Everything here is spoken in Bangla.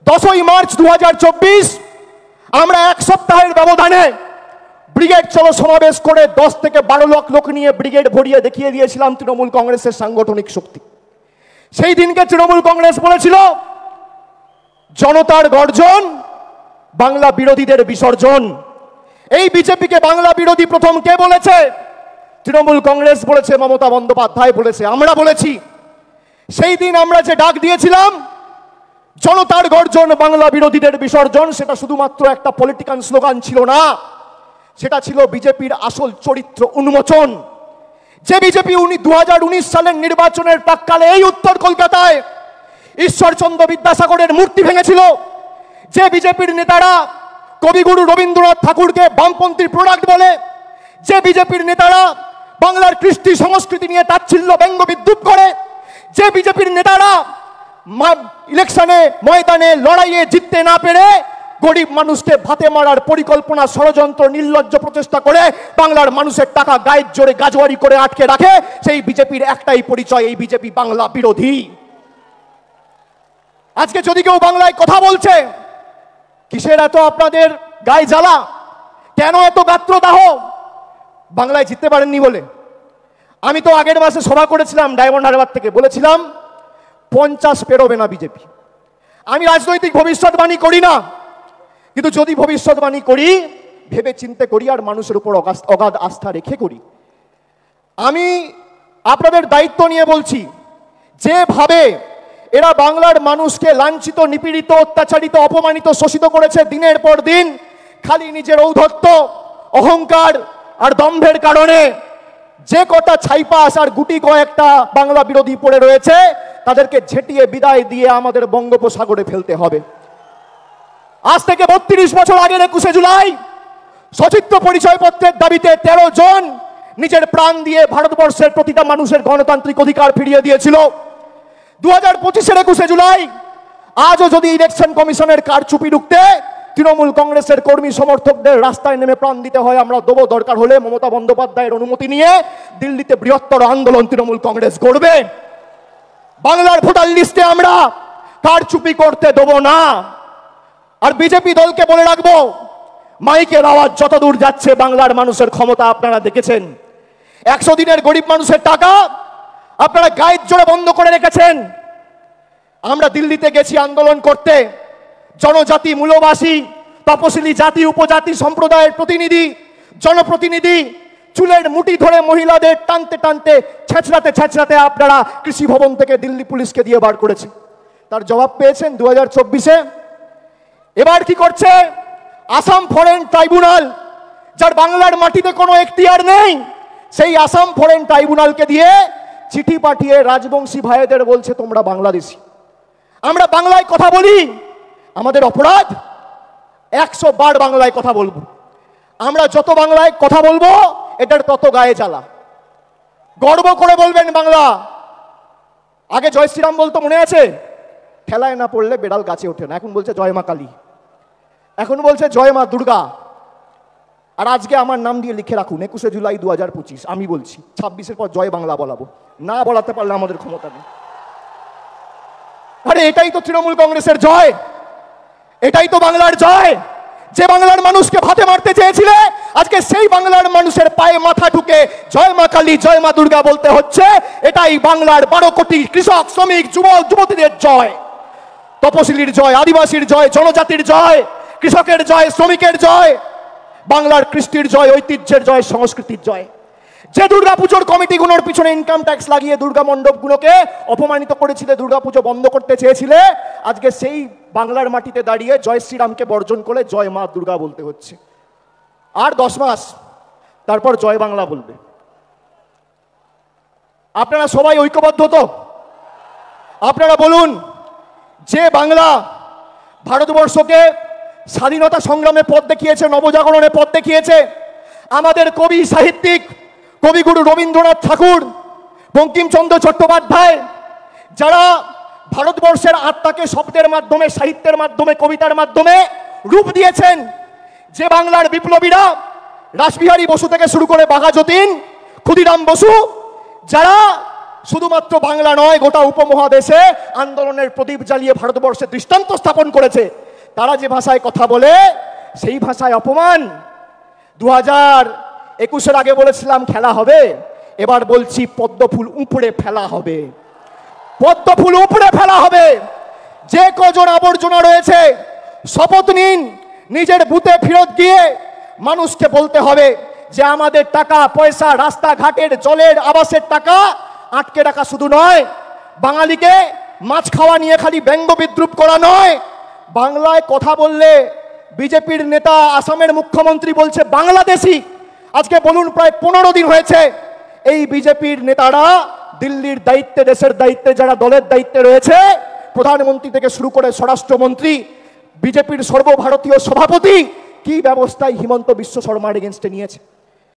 10ই মার্চ 2024 আমরা এক সপ্তাহের ব্যবধানে ব্রিগেড চলো সমাবেশ করে 10 থেকে 12 লাখ লোক নিয়ে ব্রিগেড ভরিয়ে দেখিয়ে দিয়েছিলাম তৃণমূল কংগ্রেসের সাংগঠনিক শক্তি। সেই দিনকে তৃণমূল কংগ্রেস বলেছিল জনতার গর্জন, বাংলা বিরোধীদের বিসর্জন। এই বিজেপিকে বাংলা বিরোধী প্রথম কে বলেছে? তৃণমূল কংগ্রেস বলেছে, মমতা বন্দ্যোপাধ্যায় বলেছে, আমরা বলেছি। সেই দিন আমরা যে ডাক দিয়েছিলাম জনতার গর্জন, বাংলা বিরোধীদের বিসর্জন, সেটা শুধুমাত্র একটা পলিটিক্যাল স্লোগান ছিল না, সেটা ছিল বিজেপির আসল চরিত্র উন্মোচন। যে বিজেপি 2019 সালের নির্বাচনের প্রাক্কালে এই উত্তর কলকাতায় ঈশ্বরচন্দ্র বিদ্যাসাগরের মূর্তি ভেঙেছিল, যে বিজেপির নেতারা কবিগুরু রবীন্দ্রনাথ ঠাকুরকে বামপন্থীর প্রোডাক্ট বলে, যে বিজেপির নেতারা বাংলার কৃষ্টি সংস্কৃতি নিয়ে তাচ্ছিল্য ব্যঙ্গ বিদ্রুপ করে, যে বিজেপির নেতারা ইলেকশনে ময়দানে লড়াইয়ে জিততে না পেরে গরিব মানুষকে ভাতে মারার পরিকল্পনা, ষড়যন্ত্র, নির্লজ্জ প্রচেষ্টা করে বাংলার মানুষের টাকা গায়ের জোরে গাজোয়ারি করে আটকে রাখে, সেই বিজেপির একটাই পরিচয়, এই বিজেপি বাংলা বিরোধী। আজকে যদি কেউ বাংলায় কথা বলছে, কিসের এত আপনাদের গায়ে জ্বালা, কেন এত গাত্রদাহ? বাংলায় জিততে পারেননি বলে। আমি তো আগের মাসে সভা করেছিলাম ডায়মন্ড হারবার থেকে, বলেছিলাম 50 পেরোবে না বিজেপি। আমি রাজনৈতিক ভবিষ্যৎবাণী করি না, কিন্তু যদি ভবিষ্যৎবাণী করি ভেবে চিন্তে করি আর মানুষের উপর অগাধ আস্থা রেখে করি। আমি আপনাদের দায়িত্ব নিয়ে বলছি, যেভাবে এরা বাংলার মানুষকে লাঞ্ছিত, নিপীড়িত, অত্যাচারিত, অপমানিত, শোষিত করেছে দিনের পর দিন, খালি নিজের ঔদ্ধত্য, অহংকার আর দম্ভের কারণে যে কটা ছাইপাস আর গুটি কয়েকটা বাংলা বিরোধী পড়ে রয়েছে, তাদেরকে ঝেঁটিয়ে বিদায় দিয়ে আমাদের বঙ্গোপসাগরে ফেলতে হবে। আজ থেকে 32 বছর আগের 21শে জুলাই সচিত্র পরিচয়পত্রের দাবিতে 13 জন নিজের প্রাণ দিয়ে ভারতবর্ষের প্রতিটা মানুষের গণতান্ত্রিক অধিকার ফিরিয়ে দিয়েছিল। 2025-এর 21শে জুলাই আজও যদি ইলেকশন কমিশনের কারচুপি রুখতে তৃণমূল কংগ্রেসের কর্মী সমর্থকদের রাস্তায় নেমে প্রাণ দিতে হয়, আমরা দেবো। দরকার হলে মমতা বন্দ্যোপাধ্যায়ের অনুমতি নিয়ে দিল্লিতে বৃহত্তর আন্দোলন তৃণমূল কংগ্রেস করবে। বাংলার ভোটার লিস্টে আমরা কারচুপি করতে দেবো না। আর বিজেপি দলকে বলে রাখবো, মাইকের আওয়াজ যতদূর যাচ্ছে বাংলার মানুষের ক্ষমতা আপনারা দেখেছেন। 100 দিনের গরিব মানুষের টাকা আপনারা গায়ের জোরে বন্ধ করে রেখেছেন। আমরা দিল্লিতে গেছি আন্দোলন করতে, জনজাতি, মূলবাসী, তপশিলি জাতি, উপজাতি সম্প্রদায়ের প্রতিনিধি, জনপ্রতিনিধি চুলের মুঠি ধরে মহিলাদের টানতে টানতে, ছেঁচড়াতে ছেঁচড়াতে আপনারা কৃষি ভবন থেকে দিল্লি পুলিশকে দিয়ে বার করেছেন। তার জবাব পেয়েছেন 2024-এ। এবার কি করছে আসাম ফরেন ট্রাইব্যুনাল, যার বাংলার মাটিতে কোনো এখতিয়ার নেই, সেই আসাম ফরেন ট্রাইব্যুনালকে দিয়ে চিঠি পাঠিয়ে রাজবংশী ভাইদের বলছে তোমরা বাংলাদেশি। আমরা বাংলায় কথা বলি, আমাদের অপরাধ 100 বার বাংলায় কথা বলবো। আমরা যত বাংলায় কথা বলবো এটার তত গায়ে জ্বালা। গর্ব করে বলবেন বাংলা। আগে জয় শ্রীরাম বলতো, মনে আছে? ঠেলায় না পড়লে বেড়াল গাছে ওঠে না। এখন বলছে জয় মা কালী, এখন বলছে জয় মা দুর্গা। আর আজকে আমার নাম দিয়ে লিখে রাখুন 21শে জুলাই 2025। আমি বলছি 26-এর পর জয় বাংলা বলাবো, না বলাতে পারলে আমাদের ক্ষমতা নেই। আরে এটাই তো তৃণমূল কংগ্রেসের জয়, এটাই তো বাংলার জয়। যে বাংলার মানুষকে ভাতে মারতে চেয়েছিলে, আজকে সেই বাংলার মানুষের পায়ে মাথা ঠুকে জয় মা কালী, জয় মা দুর্গা বলতে হচ্ছে। এটাই বাংলার 12 কোটি কৃষক, শ্রমিক, যুবক যুবতীদের জয়, তপশিলির জয়, আদিবাসীর জয়, জনজাতির জয়, কৃষকের জয়, শ্রমিকের জয়, বাংলার কৃষ্টির জয়, ঐতিহ্যের জয়, সংস্কৃতির জয়। যে দুর্গাপুজোর কমিটিগুলোর পিছনে ইনকাম ট্যাক্স লাগিয়ে দুর্গা মণ্ডপগুলোকে অপমানিত করেছিলে, দুর্গাপুজো বন্ধ করতে চেয়েছিলে, আজকে সেই বাংলার মাটিতে দাঁড়িয়ে জয় শ্রীরামকে বর্জন করে জয় মা দুর্গা বলতে হচ্ছে। আর 10 মাস তারপর জয় বাংলা বলবে। আপনারা সবাই ঐক্যবদ্ধ তো? আপনারা বলুন, যে বাংলা ভারতবর্ষকে স্বাধীনতা সংগ্রামে পথ দেখিয়েছে, নবজাগরণে পথ দেখিয়েছে, আমাদের কবি সাহিত্যিক কবিগুরু রবীন্দ্রনাথ ঠাকুর, বঙ্কিমচন্দ্র চট্টোপাধ্যায়, যারা ভারতবর্ষের আত্মাকে শব্দের মাধ্যমে, সাহিত্যের মাধ্যমে, কবিতার মাধ্যমে রূপ দিয়েছেন, যে বাংলার বিপ্লবীরা রাসবিহারী বসু থেকে শুরু করে বাঘা যতীন, ক্ষুদিরাম বসু, যারা শুধুমাত্র বাংলা নয়, গোটা উপমহাদেশে আন্দোলনের প্রদীপ জ্বালিয়ে ভারতবর্ষে দৃষ্টান্ত স্থাপন করেছে। তারা যে ভাষায় কথা বলে সেই ভাষায় অপমান। 2021-এর আগে বলেছিলাম খেলা হবে, এবার বলছি পদ্মফুল উপড়ে ফেলা হবে, পদ্মফুল উপড়ে ফেলা হবে। যে কজন আবর্জনা রয়েছে শপথ নিন, নিজের বুথে ফেরত গিয়ে মানুষকে বলতে হবে যে আমাদের টাকা পয়সা, রাস্তাঘাটের, জলের, আবাসের টাকা আটকে রাখা শুধু নয়, বাঙালিকে মাছ খাওয়া নিয়ে খালি ব্যঙ্গ বিদ্রুপ করা নয়। বাংলায় কথা বললে বিজেপির নেতা আসামের মুখ্যমন্ত্রী বলছে বাংলাদেশি। আজকে বলুন প্রায় 15 দিন হয়েছে এই বিজেপির নেতারা দিল্লির দায়িত্বে, দেশের দায়িত্বে, যারা দলের দায়িত্বে রয়েছে, প্রধানমন্ত্রী থেকে শুরু করে স্বরাষ্ট্রমন্ত্রী, বিজেপির সর্বভারতীয় সভাপতি, কি ব্যবস্থায় হিমন্ত বিশ্ব শর্মার এগেনস্টে নিয়েছে।